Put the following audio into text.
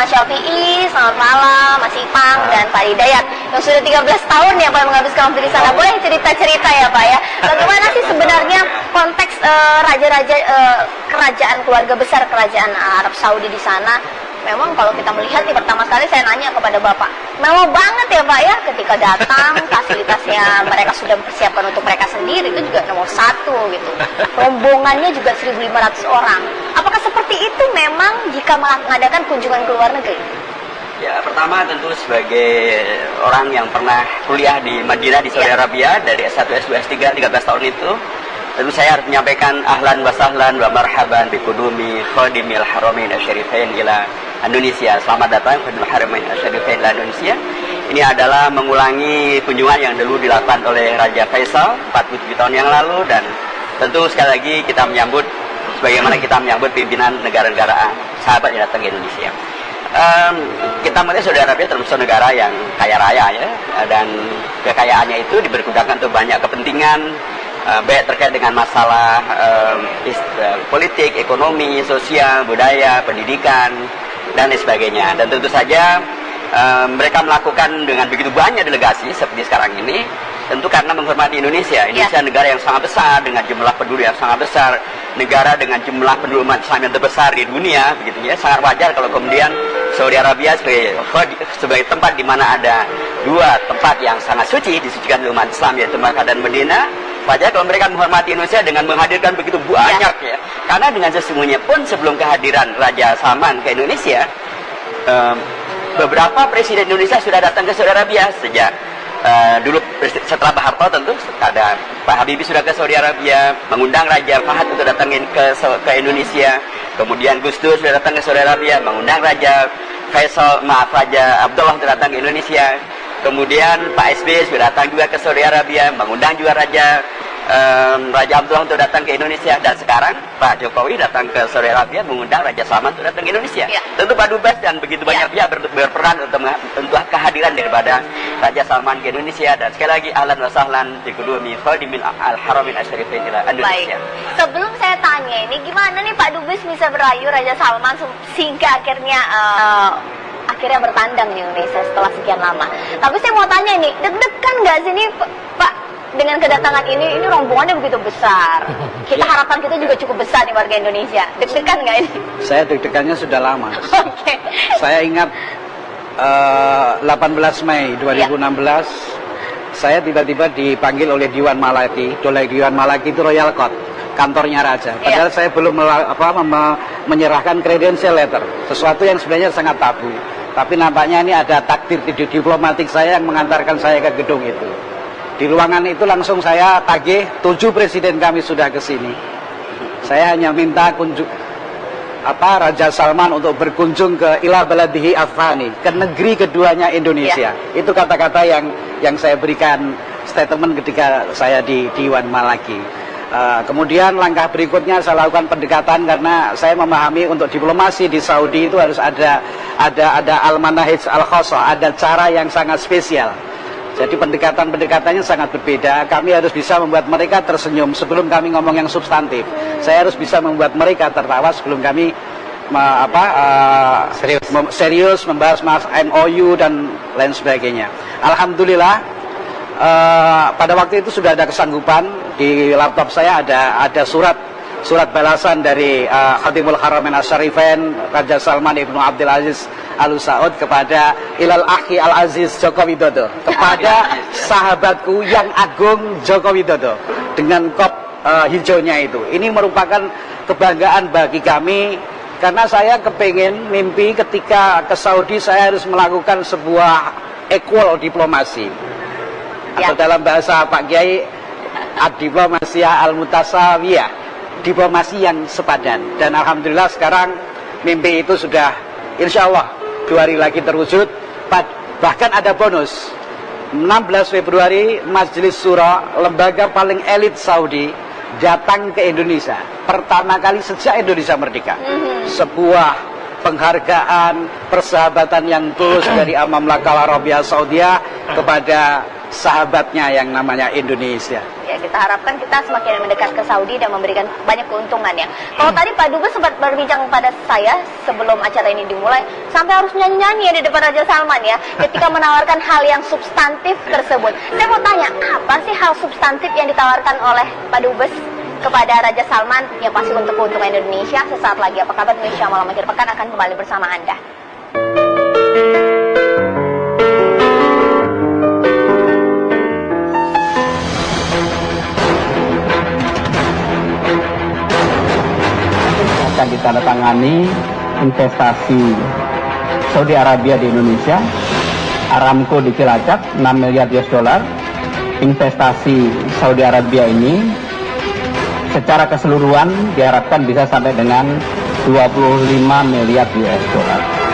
Mas Syafi'i, selamat malam, Mas Ipang, dan Pak Hidayat yang sudah 13 tahun ya Pak menghabiskan waktu di sana. Boleh cerita-cerita ya Pak ya, bagaimana sih sebenarnya konteks raja-raja kerajaan keluarga besar kerajaan Arab Saudi di sana? Memang kalau kita melihat nih, pertama sekali saya nanya kepada Bapak, mewah banget ya Pak ya ketika datang, fasilitasnya mereka sudah persiapkan untuk mereka sendiri, itu juga nomor 1 gitu. Rombongannya juga 1.500 orang. Apakah seperti itu memang jika mengadakan kunjungan ke luar negeri? Ya, pertama tentu sebagai orang yang pernah kuliah di Madinah di Saudi Arabia dari S1, S2, S3 13 tahun itu, tentu saya harus menyampaikan ahlan wa sahlan wa marhaban bi qudumi khadimil haramain asyarifain ila Indonesia. Selamat datang khadimil haramain asyarifain ila Indonesia. Ini adalah mengulangi kunjungan yang dulu dilakukan oleh Raja Faisal 47 tahun yang lalu, dan tentu sekali lagi kita menyambut sebagaimana kita menyambut pimpinan negara-negara sahabat yang datang ke Indonesia. Kita melihat Saudi Arabia termasuk negara yang kaya raya ya, dan kekayaannya itu dibergunakan untuk banyak kepentingan, baik terkait dengan masalah politik, ekonomi, sosial, budaya, pendidikan, dan lain sebagainya. Dan tentu saja mereka melakukan dengan begitu banyak delegasi seperti sekarang ini, tentu karena menghormati Indonesia. Indonesia negara yang sangat besar dengan jumlah penduduk yang sangat besar, negara dengan jumlah penduduk umat Islam yang terbesar di dunia, begitu ya. Sangat wajar kalau kemudian Saudi Arabia sebagai tempat di mana ada 2 tempat yang sangat suci, disucikan oleh umat Islam, yaitu Makkah dan Madinah. Wajar kalau mereka menghormati Indonesia dengan menghadirkan begitu banyak ya. Karena dengan sesungguhnya pun sebelum kehadiran Raja Salman ke Indonesia, beberapa presiden Indonesia sudah datang ke Saudi Arabia sejak dulu setelah Pak Harto, tentu ada Pak Habibie sudah ke Saudi Arabia, mengundang Raja Fahad untuk datang ke Indonesia. Kemudian Gus Dur sudah datang ke Saudi Arabia, mengundang Raja Raja Abdullah untuk datang ke Indonesia. Kemudian Pak SBY sudah datang juga ke Saudi Arabia, mengundang juga Raja Abdullah untuk datang ke Indonesia. Dan sekarang Pak Jokowi datang ke Saudi Arabia, mengundang Raja Salman untuk datang ke Indonesia. Tentu Pak Dubes dan begitu banyak pihak berperan untuk kehadiran daripada Raja Salman ke Indonesia. Dan sekali lagi ahlan wa sahlan bi qudumi khadimil al-haramin asyarifain ila Indonesia. Baik. Sebelum saya tanya ini, gimana nih Pak Dubes bisa merayu Raja Salman sehingga akhirnya bertandang di Indonesia setelah sekian lama. Tapi saya mau tanya nih, deg-degan nggak sih nih Pak dengan kedatangan ini rombongannya begitu besar? Kita harapan kita juga cukup besar nih warga Indonesia. Deg-degan nggak ini? Saya deg-degannya sudah lama. Oke. Saya ingat 18 Mei 2016, saya tiba-tiba dipanggil oleh Diwan Malaki. Diwan Malaki itu Royal Court, kantornya Raja. Padahal saya belum menyerahkan credential letter, sesuatu yang sebenarnya sangat tabu. Tapi nampaknya ini ada takdir diplomatik saya yang mengantarkan saya ke gedung itu. Di ruangan itu langsung saya tagih, 7 presiden kami sudah ke sini. Saya hanya minta Raja Salman untuk berkunjung ke ila baladihi Afghani, ke negeri keduanya Indonesia. Itu kata-kata yang saya berikan statement ketika saya di Diwan Malaki. Kemudian langkah berikutnya saya lakukan pendekatan, karena saya memahami untuk diplomasi di Saudi itu harus ada al-manahij al-khosoh, ada cara yang sangat spesial. Jadi pendekatan-pendekatannya sangat berbeda. Kami harus bisa membuat mereka tersenyum sebelum kami ngomong yang substantif. Saya harus bisa membuat mereka tertawa sebelum kami serius membahas MOU dan lain sebagainya. Alhamdulillah pada waktu itu sudah ada kesanggupan. Di laptop saya ada surat balasan dari Khadimul Haramain Asyarifain Raja Salman Ibnu Abdul Aziz Al Saud kepada Ilal Akhi Al Aziz Joko Widodo, kepada sahabatku yang agung Joko Widodo, dengan kop hijaunya itu. Ini merupakan kebanggaan bagi kami, karena saya kepingin mimpi ketika ke Saudi saya harus melakukan sebuah equal diplomasi, atau dalam bahasa Pak Kiai ad-diplomasiyah al-mutasawiyah, diplomasi yang sepadan. Dan alhamdulillah sekarang mimpi itu sudah insya Allah 2 hari lagi terwujud. Bahkan ada bonus, 16 Februari Majelis Syura, lembaga paling elit Saudi, datang ke Indonesia pertama kali sejak Indonesia merdeka. Sebuah penghargaan persahabatan yang tulus dari Mamlakah Arabia Saudiyah kepada sahabatnya yang namanya Indonesia. ya. Kita harapkan kita semakin mendekat ke Saudi dan memberikan banyak keuntungan ya. Kalau tadi Pak Dubes sempat berbincang pada saya sebelum acara ini dimulai, sampai harus nyanyi-nyanyi ya di depan Raja Salman ya, ketika menawarkan hal yang substantif tersebut. Saya mau tanya, apa sih hal substantif yang ditawarkan oleh Pak Dubes kepada Raja Salman yang pasti untuk keuntungan Indonesia? Sesaat lagi, apa kabar Indonesia Malam Akhir Pekan akan kembali bersama Anda. Akan ditandatangani investasi Saudi Arabia di Indonesia, Aramco di Cilacap 6 miliar US dollar. Investasi Saudi Arabia ini secara keseluruhan diharapkan bisa sampai dengan 25 miliar US dollar.